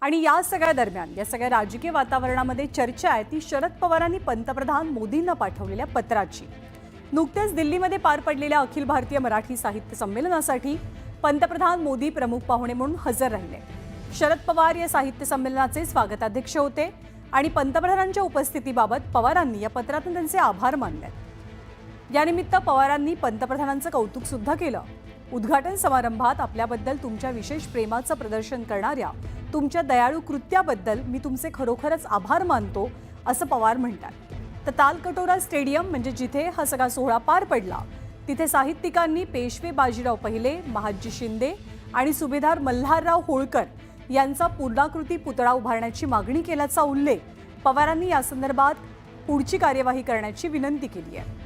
आणि या सगळ्या दरम्यान या सगळ्या राजकीय वातावरणामध्ये चर्चा आहे ती शरद पवारांनी पंतप्रधान मोदींना पाठवलेल्या पत्राची। नुकतेच दिल्लीमध्ये पार पडलेल्या अखिल भारतीय मराठी साहित्य संमेलनासाठी पंतप्रधान मोदी प्रमुख पाहुणे म्हणून हजर राहिले। शरद पवार या साहित्य संमेलनाचे स्वागताध्यक्ष होते आणि पंतप्रधानांच्या उपस्थितीबाबत पवारांनी या पत्रातून त्यांचे आभार मानले। यानिमित्त पवारांनी पंतप्रधानांचं कौतुक सुद्धा केलं। उद्घाटन समारंभात आपल्याबद्दल तुमच्या विशेष प्रेमाचं प्रदर्शन करणाऱ्या तुमच्या दयाळू कृत्याबद्दल मी तुमचे खरोखरच आभार मानतो असं पवार म्हणतात। तर तालकटोरा स्टेडियम म्हणजे जिथे हा सगळा सोहळा पार पडला तिथे साहित्यिकांनी पेशवे बाजीराव पहिले, महादजी शिंदे आणि सुभेदार मल्हारराव होळकर यांचा पूर्णाकृती पुतळा उभारण्याची मागणी केल्याचा उल्लेख पवारांनी या संदर्भात पुढची कार्यवाही करण्याची विनंती केली आहे।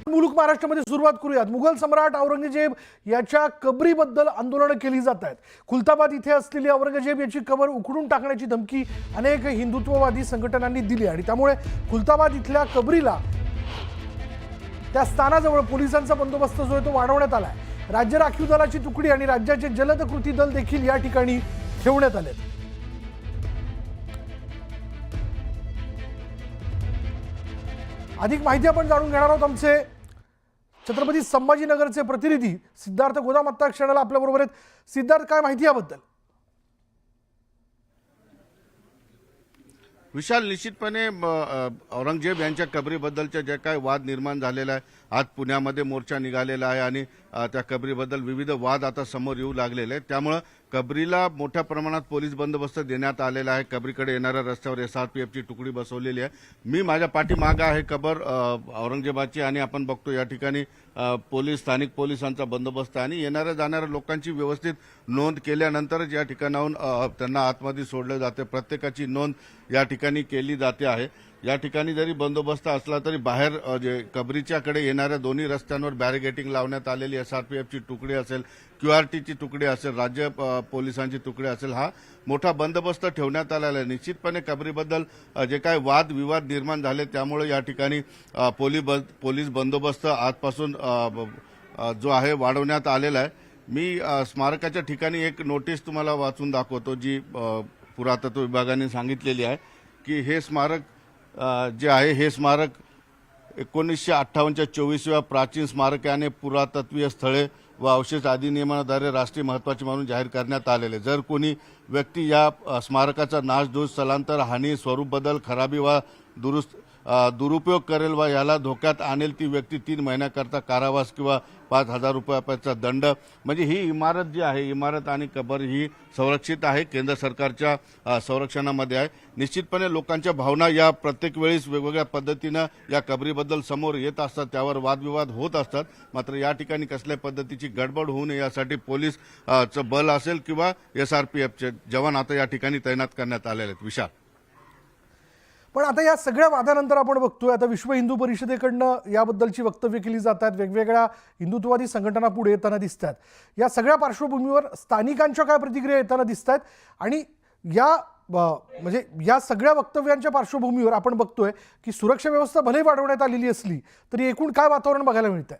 मुलुक महाराष्ट्रामध्ये सुरुवात करूयात। मुघल सम्राट औरंगजेब याच्या कबरीबद्दल आंदोलनं केली जात आहेत। खुलताबाद इथे असलेली औरंगजेब याची कबर उखडून टाकण्याची धमकी अनेक हिंदुत्ववादी संघटनांनी दिली आणि त्यामुळे खुलताबाद इथल्या कबरीला त्या स्थानाजवळ पोलिसांचा बंदोबस्त जो आहे तो वाढवण्यात आला आहे। राज्य राखीव दलाची तुकडी आणि राज्याचे जलद कृती दल देखील या ठिकाणी ठेवण्यात आले। अधिक माहिती आपण जाणून घेणार आहोत। आमचे छत्रपती संभाजीनगरचे प्रतिनिधी सिद्धार्थ गोदाम आता क्षणाला आपल्या बरोबर आहेत। सिद्धार्थ, काय माहिती याबद्दल? विशाल, निश्चितपणे औरंगजेब यांच्या कबरीबद्दलच्या जे काय वाद निर्माण झालेला आहे, आज पुण्यामध्ये मोर्चा निघालेला आहे आणि त्या कबरीबद्दल विविध वाद आता समोर येऊ लागलेले आहेत। त्यामुळे कबरीला मोठ्या प्रमाणात पोलीस बंदोबस्त देण्यात आलेला आहे। कबरीकडे येणाऱ्या रस्त्यावर SRPFची तुकडी बसवलेली आहे। मी माझ्या पाठीमागे आहे कबर औरंगजेबाची आणि आपण बघतो या ठिकाणी पोलीस, स्थानिक पोलिसांचा बंदोबस्त आणि येणाऱ्या जाणाऱ्या लोकांची व्यवस्थित नोंद केल्यानंतरच या ठिकाणाहून त्यांना आतमध्ये सोडले जाते। प्रत्येकाची नोंद या ठिकाणी केली जाते आहे। या ठिकाणी जरी बंदोबस्त असला तरी बाहेर जे कबरीच्याकडे येणाऱ्या दोन्ही रस्त्यांवर बॅरिगेटिंग लावण्यात आलेली SRPFची तुकडी असेल, QRTची तुकडी असेल, राज्य पोलिसांची तुकडी असेल, हा मोठा बंदोबस्त ठेवण्यात आलेला आहे। निश्चितपणे कबरीबद्दल जे काय वाद विवाद निर्माण झाले त्यामुळे या ठिकाणी पोलीस बंदोबस्त आजपासून जो आहे वाढवण्यात आलेला आहे। मी स्मारकाच्या ठिकाणी एक नोटीस तुम्हाला वाचून दाखवतो जी पुरातत्व विभागाने सांगितलेली आहे की हे स्मारक जे आहे हे स्मारक 1958च्या 24व्या प्राचीन स्मारकाने पुरातत्वीय स्थळे व अवशेष अधिनियमाद्वारे राष्ट्रीय महत्त्वाचे म्हणून जाहीर करण्यात आलेले। जर कोणी व्यक्ती या स्मारकाचा नाशधूस, स्थलांतर, हानी, स्वरूप बदल, खराबी वा दुरुपयोग करेल व याला धोक्यात आणेल ती व्यक्ती 3 महिन्याकरता कारावास किंवा 5,000 रुपयाचा दंड। म्हणजे ही इमारत जी आहे, इमारत आणि कबर ही संरक्षित आहे, केंद्र सरकारच्या संरक्षणामध्ये आहे। निश्चितपणे लोकांच्या भावना या प्रत्येक वेळेस वेगवेगळ्या पद्धतीनं या कबरीबद्दल समोर येत असतात, त्यावर वादविवाद होत असतात। मात्र या ठिकाणी कसल्या पद्धतीची गडबड होऊ नये यासाठी पोलीसचं बल असेल किंवा SRPFचे जवान आता या ठिकाणी तैनात करण्यात आलेले आहेत। विशाल, पण आता या सगळ्या वादानंतर आपण बघतोय आता विश्व हिंदू परिषदेकडनं याबद्दलची वक्तव्य केली जातात, वेगवेगळ्या हिंदुत्ववादी संघटना पुढे येताना दिसतात। या सगळ्या पार्श्वभूमीवर स्थानिकांच्या काय प्रतिक्रिया येताना दिसतात आणि म्हणजे या सगळ्या वक्तव्यांच्या पार्श्वभूमीवर आपण बघतोय की सुरक्षा व्यवस्था भले वाढवण्यात आलेली असली तरी एकूण काय वातावरण बघायला मिळतंय?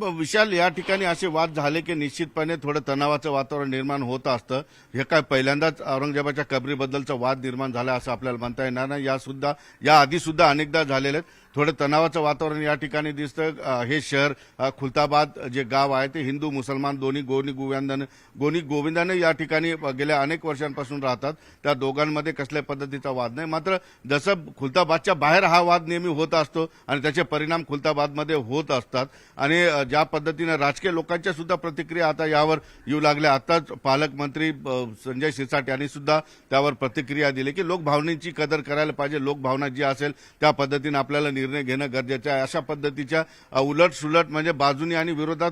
विशाल, या ठिकाणी असे वाद झाले की निश्चितपणे थोडं तणावाचं वातावरण निर्माण होत असतं। हे काय पहिल्यांदाच औरंगजेबाच्या कबरीबद्दलचा वाद निर्माण झाला असं आपल्याला म्हणता येणार नाही। या आधी सुद्धा अनेकदा झालेले आहेत। थोडं तणावाचं वातावरण या ठिकाणी दिसतं। हे शहर खुलताबाद जे गाव आहे ते हिंदू मुसलमान दोन्ही गोविंदाने या ठिकाणी गेल्या अनेक वर्षांपासून राहतात। त्या दोघांमध्ये कसल्या पद्धतीचा वाद नाही। मात्र जसं खुलताबादच्या बाहेर हा वाद नेहमी होत असतो आणि त्याचे परिणाम खुलताबादमध्ये होत असतात आणि ज्या पद्धतीने राजकीय लोकांच्या सुद्धा प्रतिक्रिया आता यावर येऊ लागल्या। आताच पालकमंत्री संजय शिरसाट यांनी सुद्धा त्यावर प्रतिक्रिया दिली की लोकभावनेची कदर करायला पाहिजे, लोकभावना जी असेल त्या पद्धतीने आपल्याला निर्णय घेणं गरजेचं आहे। अशा पद्धतीच्या उलट म्हणजे बाजूनी आणि विरोधात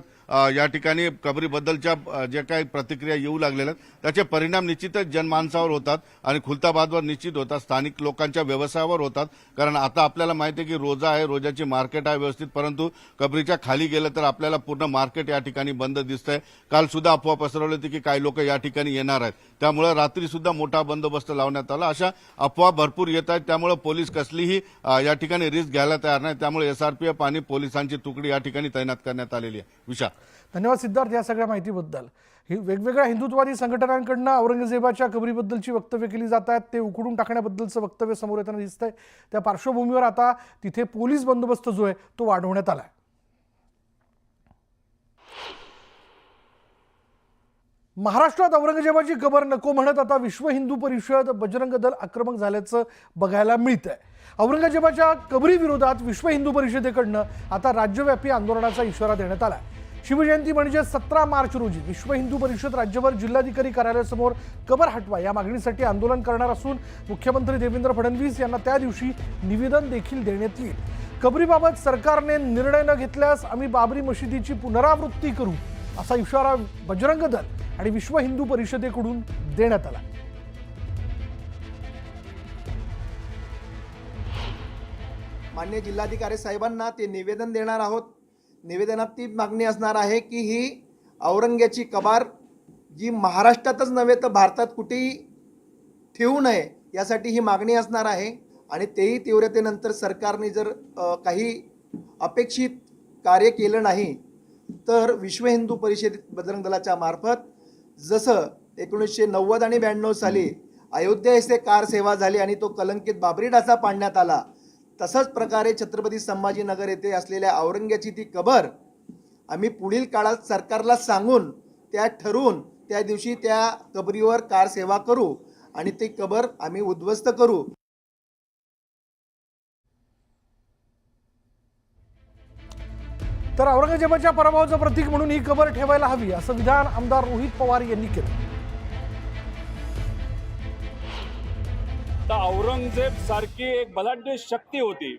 या ठिकाणी कबरीबद्दलच्या जे काही प्रतिक्रिया येऊ लागलेल्या त्याचे परिणाम निश्चितच जनमानसावर होतात आणि खुलताबादवर निश्चित होतात, स्थानिक लोकांच्या व्यवसायावर होतात। कारण आता आपल्याला माहिती आहे की रोजा आहे, रोजाची मार्केट आहे व्यवस्थित, परंतु कबरीच्या खाली गेलं तर आपल्याला पूर्ण मार्केट या ठिकाणी बंद दिसतंय। काल सुद्धा अफवा पसरवली होती की काही लोक या ठिकाणी येणार आहेत, त्यामुळे रात्री सुद्धा मोठा बंदोबस्त लावण्यात आला। अशा अफवा भरपूर येत आहेत, त्यामुळे पोलीस कसलीही या ठिकाणी रिस्क द्यायला तयार नाही, त्यामुळे SRPF आणि पोलिसांची तुकडी या ठिकाणी तैनात करण्यात आलेली आहे. विशाल. धन्यवाद सिद्धार्थ या सगळ्या माहितीबद्दल. ही वेगवेगळ्या हिंदुत्ववादी संघटनांकडनं औरंगजेबाच्या कबरीबद्दलची वक्तव्य केली जात आहेत. ते उकडून टाकण्याबद्दलचं वक्तव्य समोर येताना दिसतंय. त्या पार्श्वभूमीवर आता तिथे पोलीस बंदोबस्त जो आहे तो वाढवण्यात आलाय. महाराष्ट्रात औरंगजेबाची कबर नको म्हणत आता विश्व हिंदू परिषद, बजरंग दल आक्रमक झाल्याचं बघायला मिळतंय. औरंगजेबाच्या कबरीविरोधात विश्व हिंदू परिषदेकडनं आता राज्यव्यापी आंदोलनाचा इशारा देण्यात आलाय. शिवजयंती म्हणजे 17 मार्च रोजी विश्व हिंदू परिषद राज्यभर जिल्हाधिकारी कार्यालयासमोर कबर हटवा या मागणीसाठी आंदोलन करणार असून मुख्यमंत्री देवेंद्र फडणवीस यांना त्या दिवशी निवेदन देखील देण्यात येईल. कबरीबाबत सरकारने निर्णय न घेतल्यास आम्ही बाबरी मशिदीची पुनरावृत्ती करू असा इशारा बजरंग दल आणि विश्व हिंदू परिषदेकडून देण्यात आला. माननीय जिल्हाधिकारी साहेबांना ते निवेदन देणार आहोत. निवेदनात ती मागणी असणार आहे की ही औरंग्याची कबार जी महाराष्ट्रातच नव्हे तर भारतात कुठेही ठेवू नये यासाठी ही मागणी असणार आहे. आणि तेही तीव्रतेनंतर सरकारने जर काही अपेक्षित कार्य केलं नाही तर विश्व हिंदू परिषद बजरंग दलाच्या मार्फत जसं 1990 आणि 92 साली अयोध्या येथे कार सेवा झाली आणि तो कलंकित बाबरी ढाचा पाडण्यात आला, तसंच प्रकारे छत्रपती संभाजीनगर येथे असलेल्या औरंग्याची ती कबर आम्ही पुढील काळात सरकारला सांगून त्या ठरवून त्या दिवशी त्या कबरीवर कार सेवा करू आणि ती कबर आम्ही उद्ध्वस्त करू. तर औरंगजेबाच्या पराभवाचं प्रतीक म्हणून ही कबर ठेवायला हवी असं विधान आमदार रोहित पवार यांनी केलं. औरंगजेब सारखी एक बलाढ्य शक्ती होती,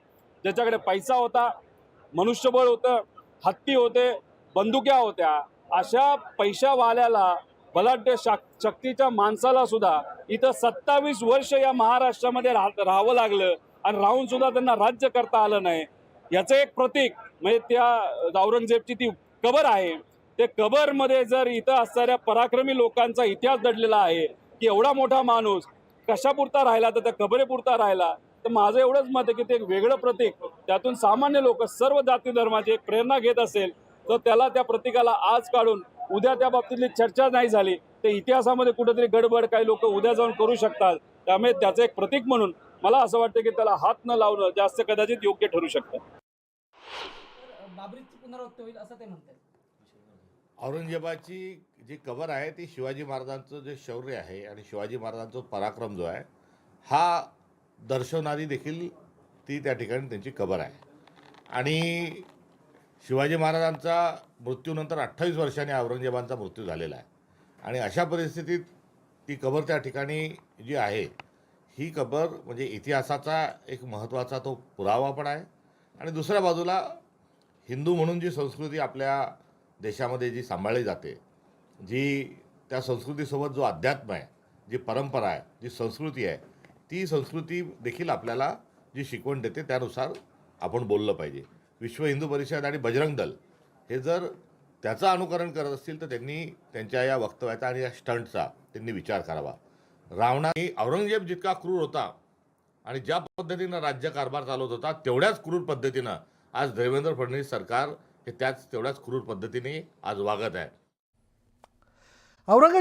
ज्याच्याकडे पैसा होता, मनुष्यबळ होतं, हत्ती होते, बंदुक्या होत्या. अशा पैशावाल्याला, बलाढ्य शक्तीच्या माणसाला सुद्धा इथं 27 वर्ष या महाराष्ट्रामध्ये राहावं लागलं आणि राहून सुद्धा त्यांना राज्य करता आलं नाही. याचं एक प्रतीक म्हणजे त्या औरंगजेबची ती कबर आहे. ते कबरमध्ये जर इथं असणाऱ्या पराक्रमी लोकांचा इतिहास दडलेला आहे की एवढा मोठा माणूस कशापुरता राहिला तर त्या कबरेपुरता राहिला, तर माझं एवढंच मत आहे की ते एक वेगळं प्रतीक, त्यातून सामान्य लोक सर्व जाती धर्माची एक प्रेरणा घेत असेल तर त्याला, त्या प्रतीकाला आज काढून उद्या त्या बाबतीतली चर्चा नाही झाली तर इतिहासामध्ये कुठेतरी गडबड काही लोक उद्या जाऊन करू शकतात. त्यामुळे त्याचं एक प्रतीक म्हणून मला असं वाटतं की त्याला हात न लावणं जास्त कदाचित योग्य ठरू शकतं. बाबरीची पुनरावृत्ती होईल असं ते म्हणतात. औरंगजेबाची जी कबर आहे ती शिवाजी महाराजांचं जे शौर्य आहे आणि शिवाजी महाराजांचा पराक्रम जो आहे हा दर्शवणारी देखील ती त्या ठिकाणी त्यांची कबर आहे. आणि शिवाजी महाराजांचा मृत्यूनंतर 28 वर्षांनी औरंगजेबांचा मृत्यू झालेला आहे आणि अशा परिस्थितीत ती कबर त्या ठिकाणी जी आहे ही कबर म्हणजे इतिहासाचा एक महत्त्वाचा तो पुरावा पण आहे. आणि दुसऱ्या बाजूला हिंदू म्हणून जी संस्कृती आपल्या देशामध्ये जी सांभाळली जाते, जी त्या संस्कृतीसोबत जो अध्यात्म आहे, जी परंपरा आहे, जी संस्कृती आहे, ती संस्कृती देखील आपल्याला जी शिकवण देते त्यानुसार आपण बोललं पाहिजे. विश्व हिंदू परिषद आणि बजरंग दल हे जर त्याचं अनुकरण करत असतील तर त्यांनी त्यांच्या या वक्तव्याचा आणि या स्टंटचा त्यांनी विचार करावा. रावणाने औरंगजेब जितका क्रूर होता आणि ज्या पद्धतीनं राज्यकारभार चालवत होता तेवढ्याच क्रूर पद्धतीनं आज देवेंद्र फडणवीस सरकार हे तेवढ्याच क्रूर पद्धतीने आज वागत आहे. औरंगजेब